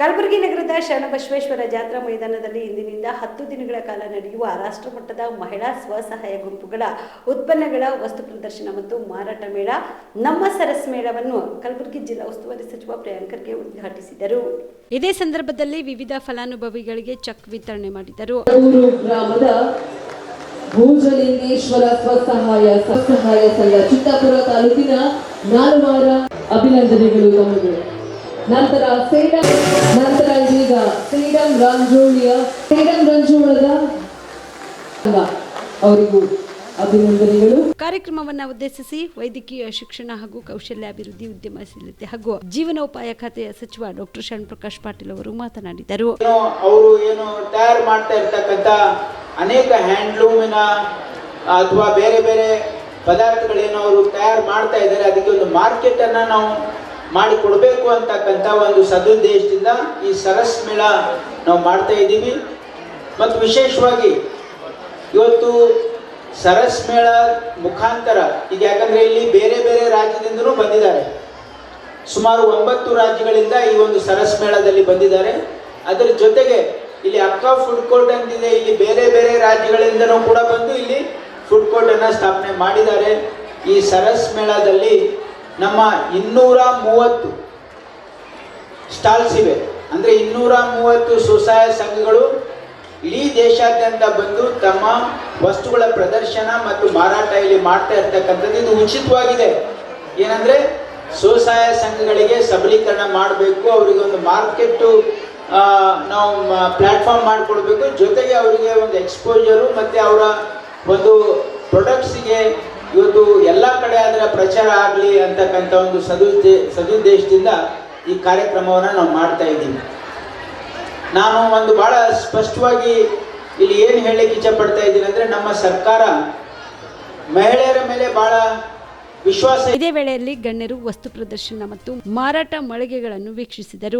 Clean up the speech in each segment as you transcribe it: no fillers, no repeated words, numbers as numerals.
ಕಲಬುರಗಿ ನಗರದ ಶರಣಬಸವೇಶ್ವರ ಜಾತ್ರಾ ಮೈದಾನದಲ್ಲಿ ಇಂದಿನಿಂದ 10 ದಿನಗಳ ಕಾಲ ನಡೆಯುವ ರಾಷ್ಟ್ರಮಟ್ಟದ ಮಹಿಳಾ ಸ್ವಸಹಾಯ ಗುಂಪುಗಳ ಉತ್ಪನ್ನಗಳ ವಸ್ತು ಪ್ರದರ್ಶನ ಮತ್ತು ಮಾರಾಟ ಮೇಳ ನಮ್ಮ ಸರಸ್ ಮೇಳವನ್ನು ಕಲಬುರಗಿ ಜಿಲ್ಲಾ ಉಸ್ತುವಾರಿ ಸಚಿವ ಪ್ರಿಯಾಂಕ್ ಖರ್ಗೆ ಉದ್ಘಾಟಿಸಿದರು. ಇದೇ ಸಂದರ್ಭದಲ್ಲಿ ವಿವಿಧ ಫಲಾನುಭವಿಗಳಿಗೆ ಚೆಕ್ ವಿತರಣೆ ಮಾಡಿದರು. ಗ್ರಾಮದ ಭೂಜಲಿಂಗೇಶ್ವರ ಸ್ವಸಹಾಯ ಸಂಘ ಚಿತ್ತಾಪುರ ತಾಲೂಕಿನ ನಾಲ್ವಾರ ಅಭಿನಂದನೆಗಳು ತಮಗೆ. ನಂತರ ಇದೀಗ ಸೇಡಂ ರಂಜೋಳದ ಅವರಿಗೂ ಅಭಿನಂದನೆಗಳು. ಕಾರ್ಯಕ್ರಮವನ್ನು ಉದ್ದೇಶಿಸಿ ವೈದ್ಯಕೀಯ ಶಿಕ್ಷಣ ಹಾಗೂ ಕೌಶಲ್ಯಾಭಿವೃದ್ಧಿ, ಉದ್ಯಮಶೀಲತೆ ಹಾಗೂ ಜೀವನೋಪಾಯ ಖಾತೆಯ ಸಚಿವ ಡಾಕ್ಟರ್ ಶರಣಪ್ರಕಾಶ್ ಪಾಟೀಲ್ ಅವರು ಮಾತನಾಡಿದರು. ಅವರು ತಯಾರು ಮಾಡ್ತಾ ಇರ್ತಕ್ಕಂಥ ಅನೇಕ ಹ್ಯಾಂಡ್ಲೂಮಿನ ಅಥವಾ ಬೇರೆ ಬೇರೆ ಪದಾರ್ಥಗಳೇನೋ ಅವರು ತಯಾರು ಮಾಡ್ತಾ ಇದ್ದಾರೆ, ಅದಕ್ಕೆ ಒಂದು ಮಾರ್ಕೆಟ್ ಅನ್ನ ನಾವು ಮಾಡಿಕೊಡ್ಬೇಕು ಅಂತಕ್ಕಂಥ ಒಂದು ಸದುದ್ದೇಶದಿಂದ ಈ ಸರಸ್ ಮೇಳ ನಾವು ಮಾಡ್ತಾ ಇದ್ದೀವಿ. ಮತ್ತು ವಿಶೇಷವಾಗಿ ಇವತ್ತು ಸರಸ್ ಮೇಳ ಮುಖಾಂತರ ಈಗ ಯಾಕಂದ್ರೆ ಇಲ್ಲಿ ಬೇರೆ ಬೇರೆ ರಾಜ್ಯದಿಂದಲೂ ಬಂದಿದ್ದಾರೆ, ಸುಮಾರು 9 ರಾಜ್ಯಗಳಿಂದ ಈ ಒಂದು ಸರಸ್ ಮೇಳದಲ್ಲಿ ಬಂದಿದ್ದಾರೆ. ಅದರ ಜೊತೆಗೆ ಇಲ್ಲಿ ಅಕ್ಕ ಫುಡ್ ಕೋರ್ಟ್ ಅಂತಿದೆ, ಇಲ್ಲಿ ಬೇರೆ ಬೇರೆ ರಾಜ್ಯಗಳಿಂದನೂ ಕೂಡ ಬಂದು ಇಲ್ಲಿ ಫುಡ್ ಕೋರ್ಟ್ ಅನ್ನ ಸ್ಥಾಪನೆ ಮಾಡಿದ್ದಾರೆ. ಈ ಸರಸ್ ಮೇಳದಲ್ಲಿ ನಮ್ಮ 230 ಸ್ಟಾಲ್ಸ್ ಇವೆ. ಅಂದರೆ 230 ಸ್ವಸಹಾಯ ಸಂಘಗಳು ಇಡೀ ದೇಶಾದ್ಯಂತ ಬಂದು ತಮ್ಮ ವಸ್ತುಗಳ ಪ್ರದರ್ಶನ ಮತ್ತು ಮಾರಾಟ ಇಲ್ಲಿ ಮಾಡ್ತಾ ಇರ್ತಕ್ಕಂಥದ್ದು. ಇದು ಉಚಿತವಾಗಿದೆ. ಏನಂದ್ರೆ ಸ್ವಸಹಾಯ ಸಂಘಗಳಿಗೆ ಸಬಲೀಕರಣ ಮಾಡಬೇಕು, ಅವರಿಗೆ ಒಂದು ಮಾರ್ಕೆಟ್ ನಾವು ಪ್ಲಾಟ್ಫಾರ್ಮ್ ಮಾಡಿಕೊಡ್ಬೇಕು, ಜೊತೆಗೆ ಅವರಿಗೆ ಒಂದು ಎಕ್ಸ್ಪೋಜರು ಮತ್ತು ಅವರ ಒಂದು ಪ್ರೊಡಕ್ಟ್ಸಿಗೆ ಇವತ್ತು ಎಲ್ಲ ಕಡೆ ಅದರ ಪ್ರಚಾರ ಆಗಲಿ ಅಂತಕ್ಕಂಥ ಒಂದು ಸದುದ್ದೇಶದಿಂದ ಈ ಕಾರ್ಯಕ್ರಮವನ್ನು ನಾವು ಮಾಡ್ತಾ ಇದ್ದೀವಿ. ನಾನು ಒಂದು ಬಹಳ ಸ್ಪಷ್ಟವಾಗಿ ಇಲ್ಲಿ ಏನು ಹೇಳಲಿಕ್ಕೆ ಇಚ್ಛಪಡ್ತಾ ಇದ್ದೀನಿ ಅಂದರೆ, ನಮ್ಮ ಸರ್ಕಾರ ಮಹಿಳೆಯರ ಮೇಲೆ ಬಹಳ ವಿಶ್ವಾಸ. ಇದೇ ವೇಳೆಯಲ್ಲಿ ಗಣ್ಯರು ವಸ್ತು ಪ್ರದರ್ಶನ ಮತ್ತು ಮಾರಾಟ ಮಳಿಗೆಗಳನ್ನು ವೀಕ್ಷಿಸಿದರು.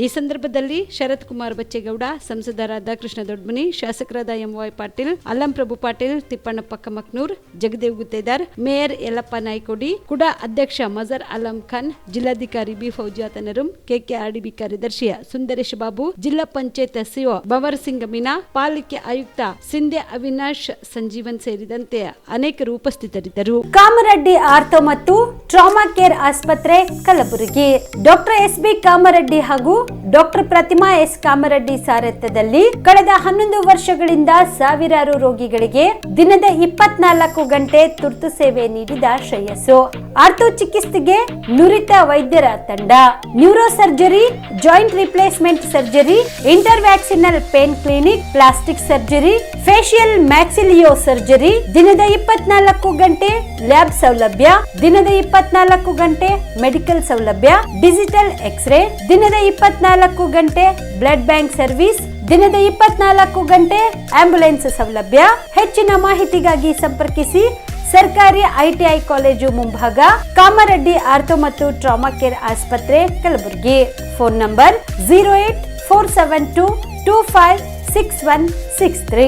ಈ ಸಂದರ್ಭದಲ್ಲಿ ಶರತ್ ಕುಮಾರ್ ಬಚ್ಚೇಗೌಡ, ಸಂಸದರಾದ ಕೃಷ್ಣ ದೊಡ್ಮನಿ, ಶಾಸಕರಾದ ಎಂವೈ ಪಾಟೀಲ್, ಅಲ್ಲಂ ಪ್ರಭು ಪಾಟೀಲ್, ತಿಪ್ಪಣ್ಣಪ್ಪ ಕಮಕ್ನೂರ್, ಜಗದೇವ್ ಗುತ್ತೇದಾರ್, ಮೇಯರ್ ಯಲ್ಲಪ್ಪ ನಾಯ್ಕೋಡಿ, ಕುಡಾ ಅಧ್ಯಕ್ಷ ಮಜರ್ ಅಲಂ ಖಾನ್, ಜಿಲ್ಲಾಧಿಕಾರಿ ಬಿ ಫೌಜಿಯಾ ತನರುಂ, ಕೆಕೆಆರ್ಡಿಬಿ ಕಾರ್ಯದರ್ಶಿ ಸುಂದರೇಶ್ ಬಾಬು, ಜಿಲ್ಲಾ ಪಂಚಾಯತ್ ಸಿಒ ಬವರ್ ಸಿಂಗ್ ಮೀನಾ, ಪಾಲಿಕೆ ಆಯುಕ್ತ ಸಿಂಧೆ ಅವಿನಾಶ್ ಸಂಜೀವನ್ ಸೇರಿದಂತೆ ಅನೇಕರು ಉಪಸ್ಥಿತರಿದ್ದರು. ಕಾಮರೆಡ್ಡಿ ಆರ್ಥೋ ಮತ್ತು ಟ್ರಾಮಾ ಕೇರ್ ಆಸ್ಪತ್ರೆ ಕಲಬುರಗಿ. Doctor S B. ಕಾಮರೆಡ್ಡಿ ಹಾಗೂ ಡಾಕ್ಟರ್ ಪ್ರತಿಮಾ ಎಸ್ ಕಾಮರೆಡ್ಡಿ ಸಾರಥ್ಯದಲ್ಲಿ ಕಳೆದ 11 ವರ್ಷಗಳಿಂದ ಸಾವಿರಾರು ರೋಗಿಗಳಿಗೆ ದಿನದ 24 ಗಂಟೆ ತುರ್ತು ಸೇವೆ ನೀಡಿದ ಶ್ರೇಯಸ್ಸು. ಆರ್ಥೋ ಚಿಕಿತ್ಸೆಗೆ ನುರಿತ ವೈದ್ಯರ ತಂಡ, neuro surgery, joint replacement surgery, interventional pain clinic, plastic surgery, facial maxillo surgery, ದಿನದ 24 ಗಂಟೆ ಲ್ಯಾಬ್ ಸೌಲಭ್ಯ, ದಿನದ 24 ಗಂಟೆ ಮೆಡಿಕಲ್ ಸೌಲಭ್ಯ, ಡಿಜಿಟಲ್ ಎಕ್ಸ್ರೇ, ದಿನದ 24 ಗಂಟೆ ಬ್ಲಡ್ ಬ್ಯಾಂಕ್ ಸರ್ವಿಸ್, ದಿನದ 24 ಗಂಟೆ ಆಂಬ್ಯುಲೆನ್ಸ್ ಸೌಲಭ್ಯ. ಹೆಚ್ಚಿನ ಮಾಹಿತಿಗಾಗಿ ಸಂಪರ್ಕಿಸಿ ಸರ್ಕಾರಿ ಐಟಿಐ ಕಾಲೇಜು ಮುಂಭಾಗ, ಕಾಮರೆಡ್ಡಿ ಆರ್ಥೋ ಮತ್ತು ಟ್ರಾಮಾ ಕೇರ್ ಆಸ್ಪತ್ರೆ ಕಲಬುರಗಿ. Phone number 084722566163.